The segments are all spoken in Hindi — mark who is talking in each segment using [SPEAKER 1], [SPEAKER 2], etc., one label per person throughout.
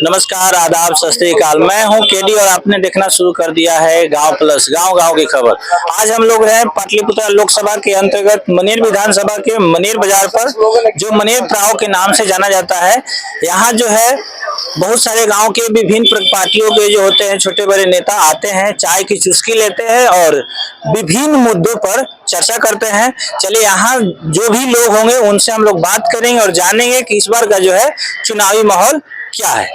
[SPEAKER 1] नमस्कार, आदाब, सत श्री अकाल। मैं हूं केडी और आपने देखना शुरू कर दिया है गांव प्लस, गांव गांव की खबर। आज हम लोग हैं पाटलिपुत्र लोकसभा के अंतर्गत मनेर विधानसभा के मनेर बाजार पर, जो मनेर पड़ाव के नाम से जाना जाता है। यहाँ जो है बहुत सारे गांव के विभिन्न पार्टियों के जो होते हैं छोटे बड़े नेता आते हैं, चाय की चुस्की लेते हैं और विभिन्न मुद्दों पर चर्चा करते हैं। चलिए यहाँ जो भी लोग होंगे उनसे हम लोग बात करेंगे और जानेंगे कि इस बार का जो है चुनावी माहौल क्या है।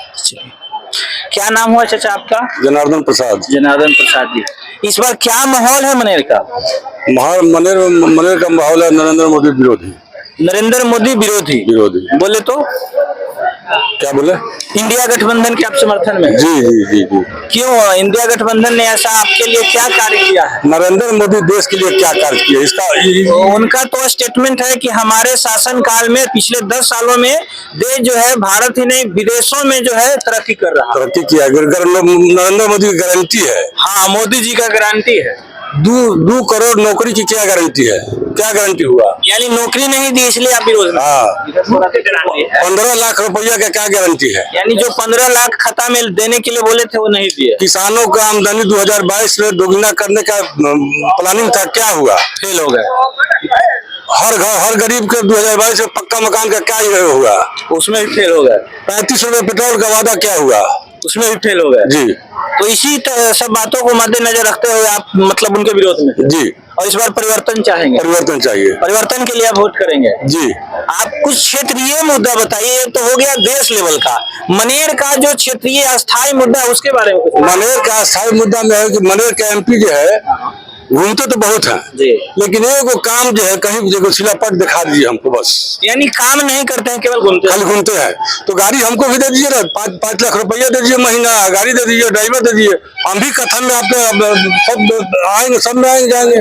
[SPEAKER 1] क्या नाम हुआ चाचा आपका?
[SPEAKER 2] जनार्दन प्रसाद।
[SPEAKER 1] जनार्दन प्रसाद जी, इस बार क्या माहौल है मनेर का?
[SPEAKER 2] मनेर का माहौल है नरेंद्र मोदी विरोधी।
[SPEAKER 1] नरेंद्र मोदी विरोधी बोले तो
[SPEAKER 2] क्या बोले?
[SPEAKER 1] इंडिया गठबंधन के आप समर्थन में?
[SPEAKER 2] जी जी जी जी।
[SPEAKER 1] क्यों इंडिया गठबंधन ने ऐसा आपके लिए क्या कार्य किया है?
[SPEAKER 2] नरेंद्र मोदी देश के लिए क्या कार्य किया इसका
[SPEAKER 1] तो उनका तो स्टेटमेंट है कि हमारे शासन काल में पिछले 10 सालों में देश जो है भारत ही नहीं विदेशों में जो है तरक्की कर रहा है।
[SPEAKER 2] तरक्की किया नरेंद्र मोदी की गारंटी है।
[SPEAKER 1] हाँ, मोदी जी का गारंटी है।
[SPEAKER 2] 2 करोड़ नौकरी की क्या गारंटी है? क्या गारंटी हुआ?
[SPEAKER 1] यानी नौकरी नहीं दी इसलिए आप विरोध में?
[SPEAKER 2] हाँ। 15 लाख रुपया का क्या गारंटी है?
[SPEAKER 1] यानी जो 15 लाख खाता में देने के लिए बोले थे वो नहीं दिए।
[SPEAKER 2] किसानों का आमदनी 2022 में दोगुना करने का प्लानिंग था, क्या हुआ?
[SPEAKER 1] फेल हो गए।
[SPEAKER 2] हर गरीब के 2022 में पक्का मकान का क्या हुआ?
[SPEAKER 1] उसमें भी फेल हो गए।
[SPEAKER 2] 35 रुपए पेट्रोल का वादा क्या हुआ?
[SPEAKER 1] उसमें भी फेल हो गए
[SPEAKER 2] जी।
[SPEAKER 1] तो इसी सब बातों को मद्देनजर रखते हुए आप मतलब उनके विरोध में?
[SPEAKER 2] जी।
[SPEAKER 1] और इस बार परिवर्तन चाहेंगे?
[SPEAKER 2] परिवर्तन चाहिए।
[SPEAKER 1] परिवर्तन के लिए आप वोट करेंगे?
[SPEAKER 2] जी।
[SPEAKER 1] आप कुछ क्षेत्रीय मुद्दा बताइए। तो हो गया देश लेवल का, मनेर का जो क्षेत्रीय अस्थायी मुद्दा है उसके बारे में।
[SPEAKER 2] मनेर का अस्थायी मुद्दा में है कि मनेर का एमपी जो है घूमते तो बहुत है
[SPEAKER 1] जी,
[SPEAKER 2] लेकिन एगो काम जो है कहीं जगह शिलापट दिखा दीजिए हमको बस।
[SPEAKER 1] यानी काम नहीं करते हैं, केवल घूमते
[SPEAKER 2] खाली घूमते हैं। तो गाड़ी हमको भी दे दीजिए ना, 5 लाख रुपया दे दीजिए महीना, गाड़ी दे दीजिए, ड्राइवर दे दीजिए। हम भी कथन में आपने सब आएंगे, सब में आएंगे जाएंगे।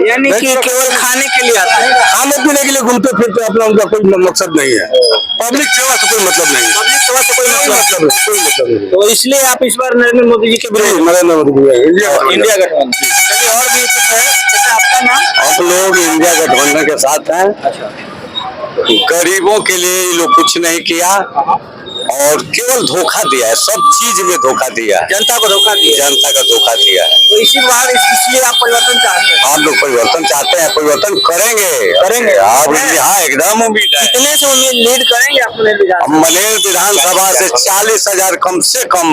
[SPEAKER 1] यानी कि केवल खाने के लिए आता है,
[SPEAKER 2] खाने पीने के लिए घूमते फिरते, अपना उनका कोई मकसद नहीं है। पब्लिक सेवा से कोई मतलब नहीं है।
[SPEAKER 1] पब्लिक सेवा से कोई मतलब नहीं।
[SPEAKER 2] कोई मतलब नहीं।
[SPEAKER 1] तो इसलिए आप इस बार नरेंद्र मोदी जी के विरोध?
[SPEAKER 2] नरेंद्र मोदी
[SPEAKER 1] इंडिया गठबंधन। चलिए और भी कुछ है, आपका नाम?
[SPEAKER 2] आप लोग इंडिया गठबंधन के साथ हैं। गरीबों के लिए ये लोग कुछ नहीं किया और केवल धोखा दिया है, सब चीज में धोखा दिया है।
[SPEAKER 1] जनता को धोखा दिया,
[SPEAKER 2] जनता का धोखा दिया है।
[SPEAKER 1] तो इसी बार इसलिए आप परिवर्तन चाहते हैं?
[SPEAKER 2] आप लोग परिवर्तन चाहते हैं, परिवर्तन करेंगे आप। हाँ, एकदम उम्मीद है।
[SPEAKER 1] कितने से उम्मीद लीड करेंगे आप
[SPEAKER 2] मनेर विधानसभा से 40,000 कम से कम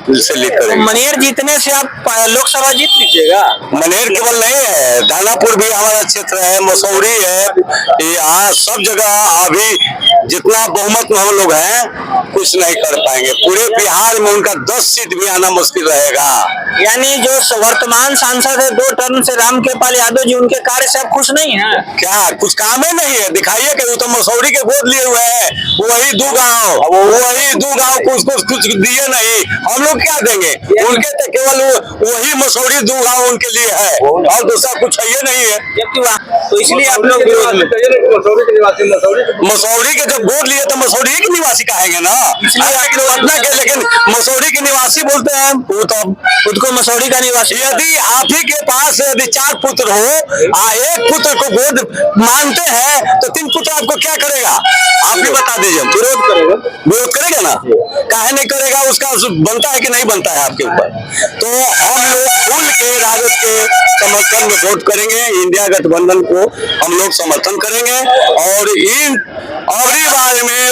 [SPEAKER 2] से लीड करेंगे।
[SPEAKER 1] मनेर जीतने से आप लोकसभा जीत लीजिएगा?
[SPEAKER 2] मनेर केवल नहीं है, दानापुर भी हमारा क्षेत्र है, मसौरी है, यहाँ सब जगह अभी जितना बहुमत में हम लोग हैं कुछ नहीं कर पाएंगे। पूरे बिहार में उनका 10 सीट भी आना मुश्किल रहेगा।
[SPEAKER 1] यानी जो वर्तमान सांसद है 2 टर्म से रामकृपाल यादव जी, उनके कार्य से आप खुश नहीं हैं?
[SPEAKER 2] क्या कुछ काम ही नहीं है? दिखाइए कि वो तो मसौरी के गोद लिए हुए हैं, वही 2 गाँव कुछ दिए नहीं। हम लोग क्या देंगे उनके? तो केवल वही मसौरी 2 गाँव उनके लिए है और दूसरा कुछ है नहीं है।
[SPEAKER 1] तो इसलिए आप लोग
[SPEAKER 2] मसौरी के जब गोद लिए तो मसौरी के निवासी कहेंगे ना, पटना के, लेकिन मसौरी के निवासी बोलते हैं वो तो
[SPEAKER 1] खुद को मसौरी का निवासी।
[SPEAKER 2] यदि आप ही के पास यदि 4 पुत्र हो, 1 पुत्र को गोद मानते हैं तो 3 पुत्र आपको क्या करेगा? आप भी बता दीजिए। विरोध करेगा ना? काहे नहीं करेगा? उसका बनता है कि नहीं बनता है आपके ऊपर? तो हम लोग खुल के राजद के समर्थन में वोट करेंगे, इंडिया गठबंधन को हम लोग समर्थन करेंगे और इन अगली बार में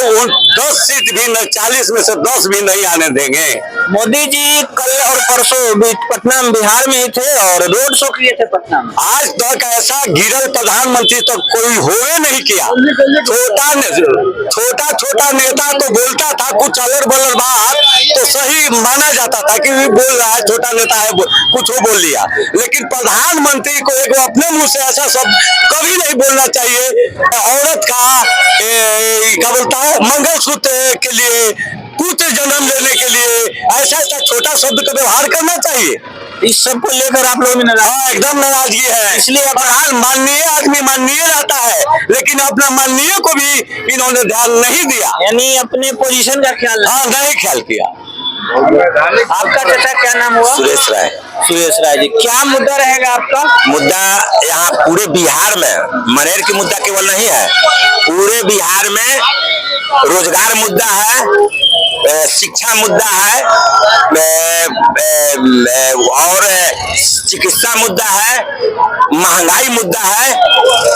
[SPEAKER 2] 10 सीट भी न, 40 में से 10 भी नहीं आने देंगे।
[SPEAKER 1] मोदी जी कल और परसों पटना में बिहार में ही थे और रोड शो किए थे पटना में।
[SPEAKER 2] आज तक ऐसा गिरल प्रधानमंत्री तो कोई होवे नहीं किया। छोटा नेता तो बोलता था कुछ अलग बलर बात तो सही माना जाता था कि बोल रहा है, छोटा नेता है, कुछ वो बोल लिया। लेकिन प्रधानमंत्री को एक अपने मुंह से ऐसा शब्द कभी नहीं बोलना चाहिए। औरत का क्या बोलता है, मंगलसूत्र के लिए, पुत्र जन्म लेने के लिए ऐसा छोटा शब्द का व्यवहार करना चाहिए।
[SPEAKER 1] इस सब को लेकर आप लोग
[SPEAKER 2] एकदम नाराजगी है। इसलिए माननीय आदमी माननीय रहता है, लेकिन अपना माननीय को भी इन्होंने ध्यान नहीं दिया।
[SPEAKER 1] यानी अपने पोजीशन का ख्याल
[SPEAKER 2] नहीं ख्याल किया।
[SPEAKER 1] आपका चाचा क्या नाम हुआ?
[SPEAKER 2] सुरेश राय।
[SPEAKER 1] सुरेश राय जी, क्या मुद्दा रहेगा आपका?
[SPEAKER 3] मुद्दा यहाँ पूरे बिहार में, मनेर की मुद्दा केवल नहीं है, पूरे बिहार में रोजगार मुद्दा है, शिक्षा मुद्दा है, और चिकित्सा मुद्दा है, महंगाई मुद्दा है।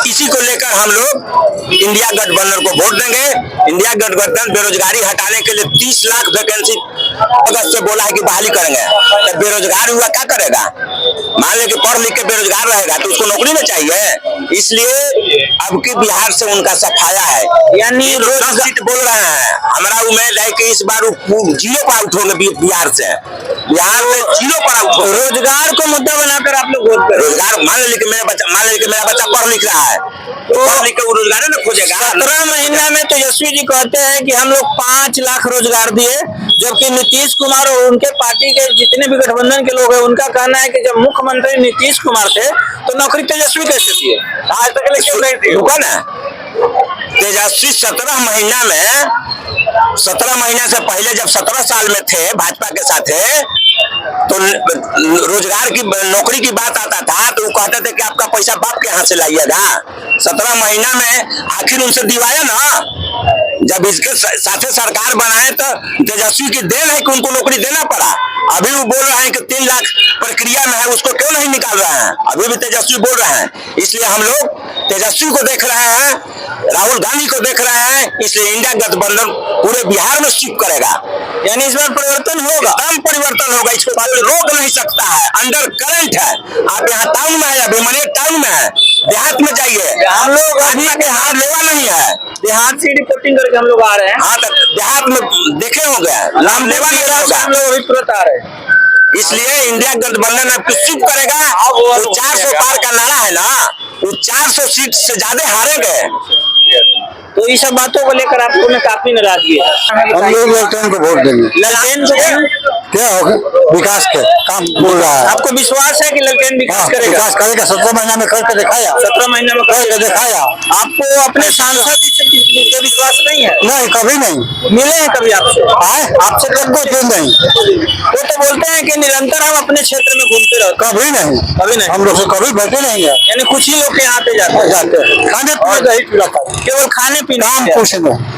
[SPEAKER 3] इसी को लेकर हम लोग इंडिया गठबंधन को वोट देंगे। इंडिया गठबंधन बेरोजगारी हटाने के लिए 30 लाख वैकेंसी अगस्त से बोला है कि बहाली करेंगे। तो बेरोजगार हुआ क्या करेगा? मान ले कि पढ़ लिख के बेरोजगार रहेगा तो उसको नौकरी में चाहिए। इसलिए अब की बिहार से उनका सफाया है, यानी रोज सीट बोल रहे हैं। हमारा उम्मीद है कि इस बार जीरो पर आउट होंगे बिहार से। बिहार में जीरो पर आउट होंगे।
[SPEAKER 1] रोजगार को मुद्दा बनाकर आप लोग वोट करें।
[SPEAKER 3] रोजगार मान लीजिए कि मेरा बच्चा पढ़ लिख रहा है, तो पढ़ लिख के वो रोजगार न खोजेगा।
[SPEAKER 1] 17 महीना में तेजस्वी जी कहते हैं कि हम लोग 5 लाख रोजगार दिए, जबकि नीतीश कुमार और उनके पार्टी के जितने भी गठबंधन के लोग हैं उनका कहना है कि जब मुख्यमंत्री नीतीश कुमार थे तो नौकरी तेजस्वी कैसे दिए, आज तक क्यों नहीं दी?
[SPEAKER 3] रुको ना, तेजस्वी 17 महीना से पहले जब 17 साल में थे भाजपा के साथ तो रोजगार की नौकरी की बात आता था तो वो कहते थे कि आपका पैसा बाप के हाथ से लाइएगा। 17 महीना में आखिर उनसे दिवाया ना। जब इसके साथे सरकार बनाए तो तेजस्वी की देन है कि उनको नौकरी देना पड़ा। अभी वो बोल रहे हैं कि 3 लाख प्रक्रिया में है, उसको क्यों नहीं निकाल रहे हैं? अभी भी तेजस्वी बोल रहे हैं। इसलिए हम लोग तेजस्वी को देख रहे हैं, राहुल गांधी को देख रहे हैं। इसलिए इंडिया गठबंधन पूरे बिहार में शिफ्ट करेगा,
[SPEAKER 1] यानी इस बार परिवर्तन होगा।
[SPEAKER 3] एकदम परिवर्तन होगा। इसको कोई रोक नहीं सकता है, अंडर करंट है। आप यहाँ टाउन में है, अभी मनेर टाउन में है, देहात में जाइए,
[SPEAKER 1] हम लोग अभी
[SPEAKER 3] देहात लेवा नहीं है।
[SPEAKER 1] देहात से रिपोर्टिंग करके हम लोग आ रहे हैं।
[SPEAKER 3] हाँ, तो देहात में देखे होंगे, नाम लेवा नहीं होगा।
[SPEAKER 1] हम लोग अभी तुरंत आ रहे हैं।
[SPEAKER 3] इसलिए इंडिया गठबंधन अब शिफ्ट करेगा। वो 400 पार का नारा है ना, वो 400 सीट से ज्यादा हारेंगे।
[SPEAKER 1] तो ये सब बातों को लेकर आप लोगों में काफी नाराजगी है।
[SPEAKER 4] हम लोग ललटेन को वोट देंगे।
[SPEAKER 1] ललटेन को
[SPEAKER 4] क्या होगा? विकास के काम बोल रहा है।
[SPEAKER 1] आपको विश्वास है कि ललटेन विकास करेगा?
[SPEAKER 4] विकास करेगा। 17 महीना में करके दिखाया।
[SPEAKER 1] 17 महीने में
[SPEAKER 4] करके दिखाया।
[SPEAKER 1] आपको अपने सांसद पे विश्वास नहीं है?
[SPEAKER 4] नहीं, कभी नहीं
[SPEAKER 1] मिले हैं कभी आपसे?
[SPEAKER 4] आए आपसे कभी दिन नहीं।
[SPEAKER 1] वो तो बोलते हैं कि निरंतर हम अपने क्षेत्र में घूमते रहते।
[SPEAKER 4] कभी नहीं,
[SPEAKER 1] कभी नहीं।
[SPEAKER 4] हम लोग से कभी बैठे नहीं है।
[SPEAKER 1] यानी कुछ ही लोग के यहाँ पे जाते हैं।
[SPEAKER 4] जाते हैं खाने पीने का ही पीला था,
[SPEAKER 1] केवल खाने पीने
[SPEAKER 4] काम कुछ नहीं।